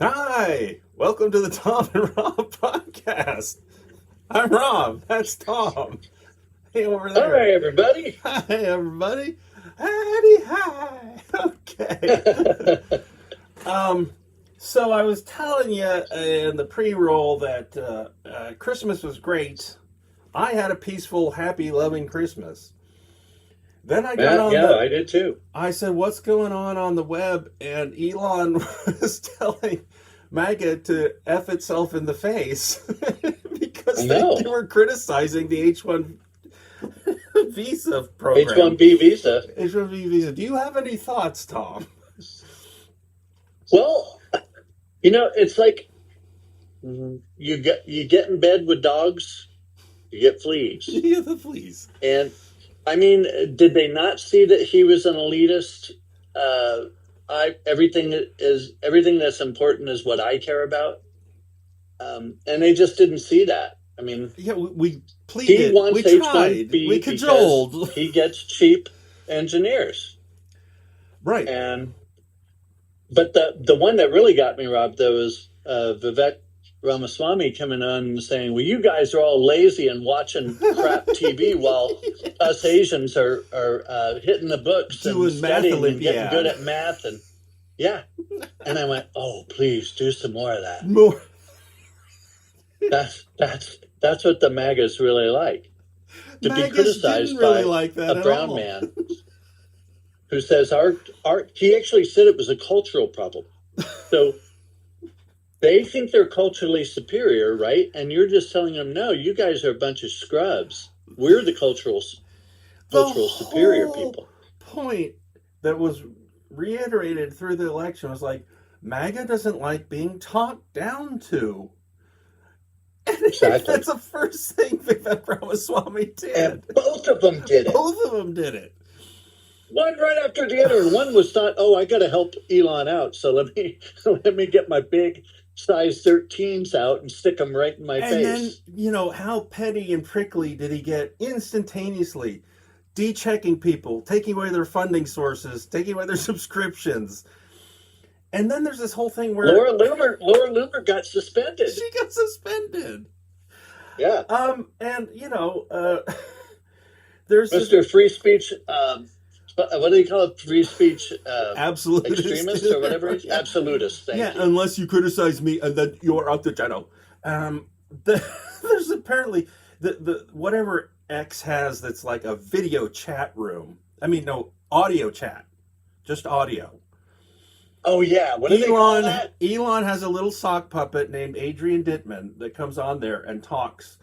Hi, welcome to the Tom and Rob podcast. I'm Rob, that's Tom. Hey, over there. Hi, everybody. Hi, everybody. Howdy, hi. Okay. So I was telling you in the pre-roll that Christmas was great. I had a peaceful, happy, loving Christmas. Then I got on I did too. I said, what's going on the web? And Elon was telling MAGA to F itself in the face because they were criticizing the H-1 visa program. H-1B visa. H-1B visa. Do you have any thoughts, Tom? Well, it's like you get in bed with dogs, you get fleas. Yeah, the fleas. And I mean, did they not see that he was an elitist? Everything that's important is what I care about, and they just didn't see that. I mean, yeah, we pleaded, he wants H-1B we cajoled. Because he gets cheap engineers, right? But the one that really got me, Rob, though, was Vivek Ramaswamy coming on and saying, well, you guys are all lazy and watching crap TV while us Asians are hitting the books and studying and getting good at math. And and I went, oh, please do some more of that. More. That's what the MAGAs really like. To be criticized by a brown man who says art, he actually said it was a cultural problem. So they think they're culturally superior, right? And you're just telling them, no, you guys are a bunch of scrubs. We're the cultural superior people. Point that was reiterated through the election was like, MAGA doesn't like being talked down to. And exactly. That's the first thing Vivek Ramaswamy did. And both of them did it. Both of them did it. One right after the other. One was thought, oh, I got to help Elon out, so let me get my big size 13s out and stick them right in my face. And then, how petty and prickly did he get instantaneously? De-checking people, taking away their funding sources, taking away their subscriptions. And then there's this whole thing where Laura Loomer got suspended. She got suspended. Yeah. There's Mr. Free Speech. What do you call it? Free speech absolutist, extremist or whatever. Absolutist. Thank you. Unless you criticize me and then you're out the channel. There's apparently the whatever X has that's like a video chat room. I mean, no audio chat, just audio. Oh yeah, what do they call that? Elon has a little sock puppet named Adrian Dittman that comes on there and talks.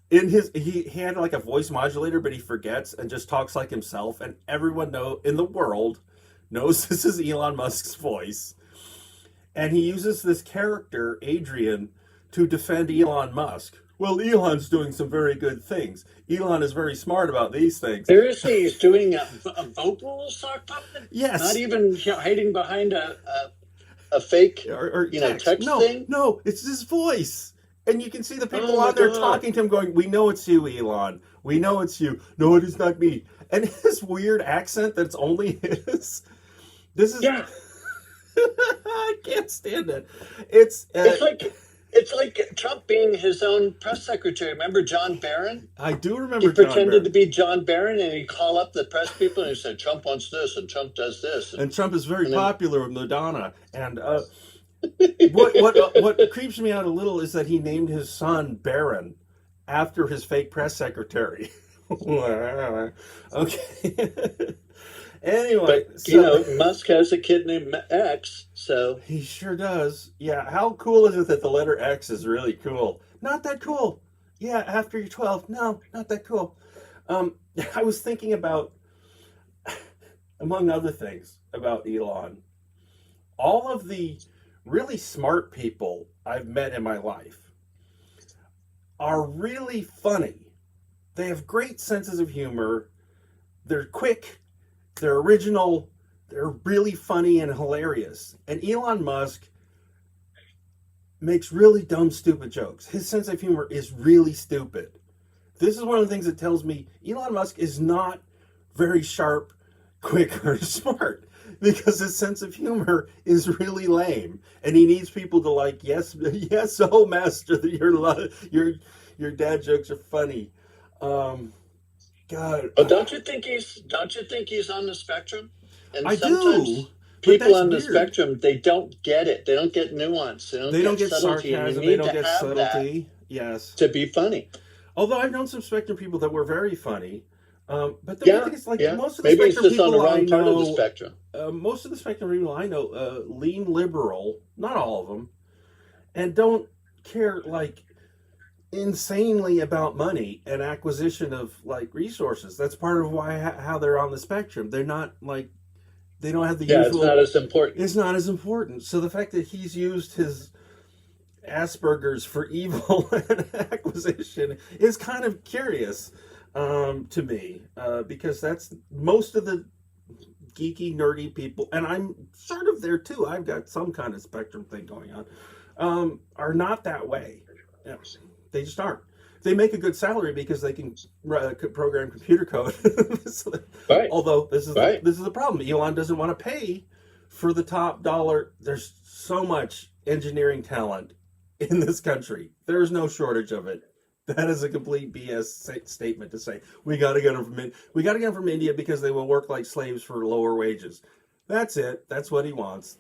He had like a voice modulator, but he forgets and just talks like himself, and everyone in the world knows this is Elon Musk's voice. And he uses this character, Adrian, to defend Elon Musk. Well, Elon's doing some very good things. Elon is very smart about these things. Seriously, he's doing a vocal sock puppet? Yes. Not even hiding behind a fake or text thing? No, it's his voice. And you can see the people on there talking to him going, we know it's you, Elon. We know it's you. No, it is not me. And his weird accent that's only his. This is... Yeah. I can't stand it. It's like Trump being his own press secretary. Remember John Barron? I do remember. He pretended to be John Barron, and he'd call up the press people and he said, Trump wants this, and Trump does this. And Trump is very popular with Madonna. And what creeps me out a little is that he named his son Barron after his fake press secretary. Okay. Anyway, but, Musk has a kid named X, so... He sure does. Yeah, how cool is it that the letter X is really cool? Not that cool. Yeah, after you're 12. No, not that cool. I was thinking about, among other things, about Elon. All of the really smart people I've met in my life are really funny. They have great senses of humor. They're quick. They're original, they're really funny and hilarious. And Elon Musk makes really dumb, stupid jokes. His sense of humor is really stupid. This is one of the things that tells me Elon Musk is not very sharp, quick, or smart. because his sense of humor is really lame, and he needs people to like, yes, yes, oh master, your dad jokes are funny. God, But don't you think he's on the spectrum? And I sometimes do, but people that's on the weird. spectrum, they don't get it. They don't get nuance. They don't get subtlety, and you sarcasm. They need don't to get have subtlety. that Yes. to be funny. Although I've known some Spectrum people that were very funny. But the weird Yeah, thing is, like, yeah. most of the Maybe it's Spectrum just on the people I wrong part of the know, spectrum. most of the Spectrum people I know lean liberal, not all of them, and don't care, like, insanely about money and acquisition of, like, resources. That's part of why how they're on the spectrum. They're not, like, they don't have the Yeah, it's usual. not as important. It's not as important. So the fact that he's used his Asperger's for evil and acquisition is kind of curious to me because that's most of the geeky, nerdy people, and I'm sort of there too. I've got some kind of spectrum thing going on. Are not that way. Yeah, they just aren't. They make a good salary because they can program computer code. Right. Although this is the problem. Elon doesn't want to pay for the top dollar. There's so much engineering talent in this country. There's no shortage of it. That is a complete BS statement to say we got to get them from India because they will work like slaves for lower wages. That's it. That's what he wants.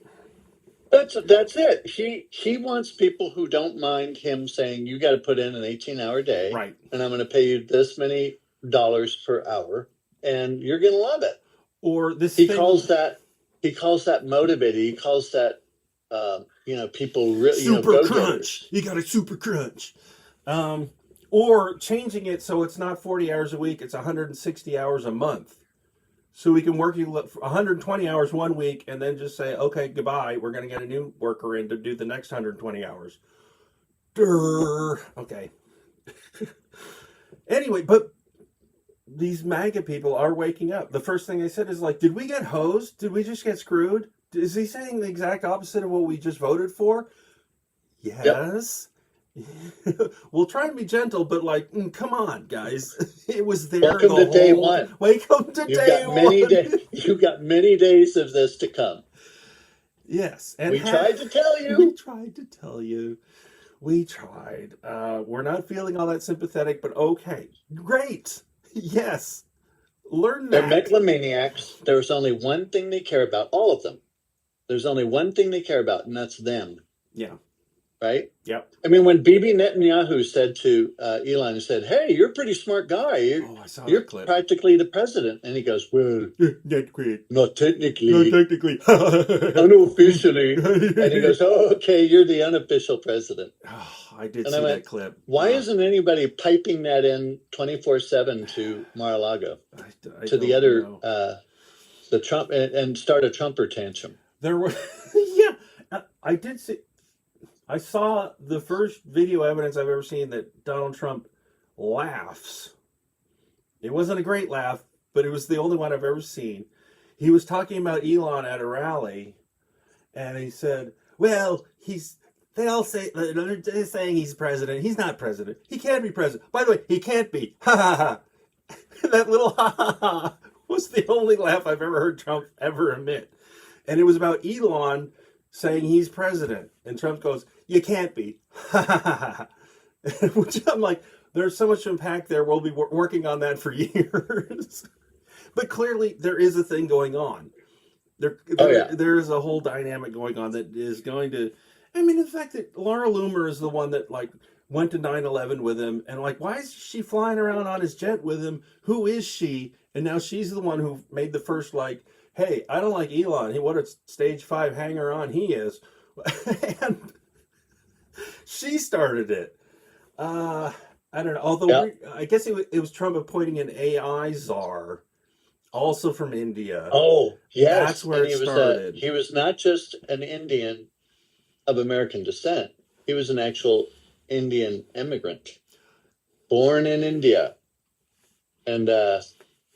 That's it. He wants people who don't mind him saying you got to put in an 18-hour day, right? And I'm going to pay you this many dollars per hour, and you're going to love it. Or this he calls that motivated. He calls that people really super crunch. You got a super crunch. Or changing it so it's not 40 hours a week, it's 160 hours a month. So we can work you 120 hours one week and then just say, okay, goodbye. We're going to get a new worker in to do the next 120 hours. Durr. Okay. Anyway, but these MAGA people are waking up. The first thing they said is like, did we get hosed? Did we just get screwed? Is he saying the exact opposite of what we just voted for? Yes. Yep. We'll try and be gentle, but like, come on, guys. It was there. Welcome to day one. Welcome to day one. You've got many days of this to come. Yes. And we tried to tell you. We tried. We're not feeling all that sympathetic, but okay. Great. Yes. Learn that. They're megalomaniacs. There's only one thing they care about, all of them. There's only one thing they care about, and that's them. Yeah. Right? Yep. I mean, when Bibi Netanyahu said to Elon, he said, hey, you're a pretty smart guy. You're practically the president. And he goes, well, not technically. Unofficially. And he goes, oh, okay, you're the unofficial president. Oh, I did see that clip. Why isn't anybody piping that in 24/7 to Mar-a-Lago? To the other, the Trump, and start a Trumper tantrum? There were, yeah, I did see. I saw the first video evidence I've ever seen that Donald Trump laughs. It wasn't a great laugh, but it was the only one I've ever seen. He was talking about Elon at a rally, and he said, well, they're saying he's president. He's not president. He can't be president. By the way, he can't be. Ha ha ha. That little ha ha ha was the only laugh I've ever heard Trump ever emit. And it was about Elon saying he's president. And Trump goes, you can't be. Which I'm like, there's so much to unpack there. We'll be working on that for years. But clearly there is a thing going on. There is a whole dynamic going on that is going to, I mean, the fact that Laura Loomer is the one that like went to 9/11 with him, and like, why is she flying around on his jet with him? Who is she? And now she's the one who made the first like, hey, I don't like Elon. What a stage 5 hanger on he is. And she started it. I don't know. Although I guess it was Trump appointing an AI czar, also from India. Oh, yes. That's where it started. He was not just an Indian of American descent. He was an actual Indian immigrant, born in India. And do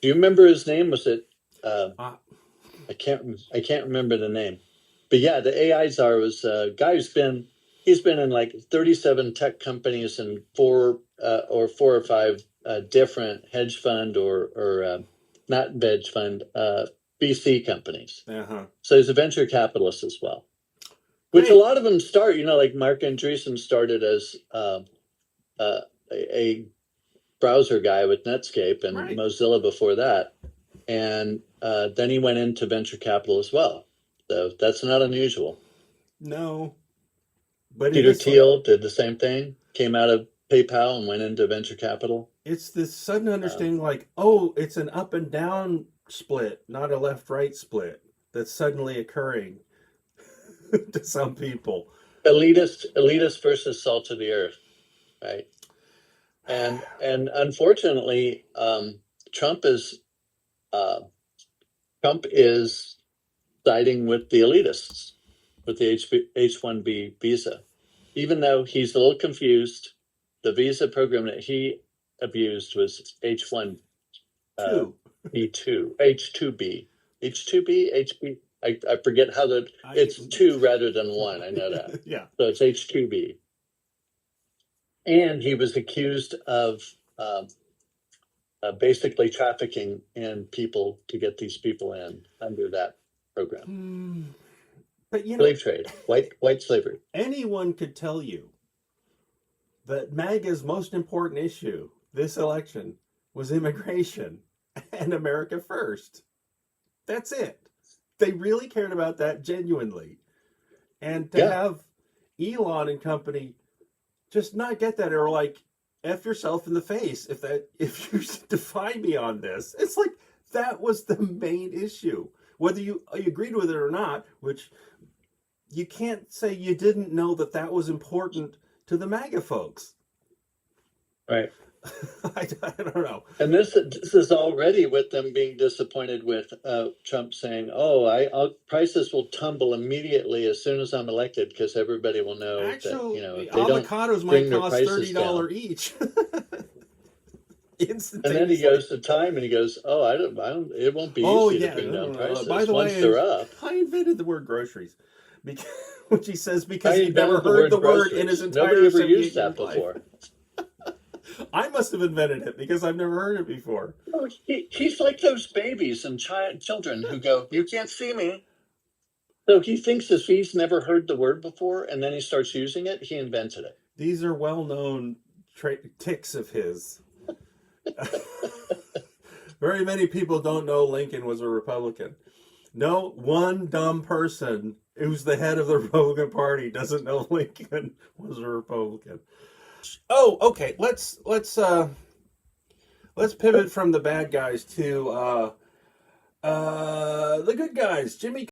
you remember his name? Was it? I can't remember the name. But yeah, the AI czar was a guy he's been in like 37 tech companies and 4 or 5 different hedge fund or not hedge fund, VC companies. Uh-huh. So he's a venture capitalist as well. Which a lot of them start, like Mark Andreessen started as a browser guy with Netscape and Mozilla before that. And then he went into venture capital as well. So that's not unusual. No. But Peter Thiel did the same thing, came out of PayPal and went into venture capital. It's this sudden understanding it's an up and down split, not a left-right split that's suddenly occurring to some people. Elitist versus salt of the earth, right? And unfortunately, Trump is siding with the elitists with the H-1B visa, even though he's a little confused. The visa program that he abused was H-1B2, H-2B, H-2B. I forget how it's two rather than one. I know that. Yeah. So it's H-2B. And he was accused of basically trafficking in people to get these people in under that program. But slave trade, white slavery. Anyone could tell you that MAGA's most important issue this election was immigration and America first. That's it. They really cared about that genuinely. And to have Elon and company just not get that, or F yourself in the face if you defy me on this. It's like that was the main issue. Whether you agreed with it or not, which you can't say you didn't know that was important to the MAGA folks. Right. I don't know. And this is already with them being disappointed with Trump saying, prices will tumble immediately as soon as I'm elected because everybody will know that, if they avocados might cost $30 each. And then he goes to Time and he goes, I don't, it won't be easy to bring down prices. By the once way, they're up. I invented the word groceries. Which he says because he never heard the word in his entire Nobody ever used that before. I must have invented it because I've never heard it before. Oh, he's like those babies and children who go, you can't see me. So he thinks if he's never heard the word before and then he starts using it, he invented it. These are well-known tics of his. Very many people don't know Lincoln was a Republican. No one dumb person who's the head of the Republican Party doesn't know Lincoln was a Republican. Oh, okay. Let's pivot from the bad guys to the good guys. Jimmy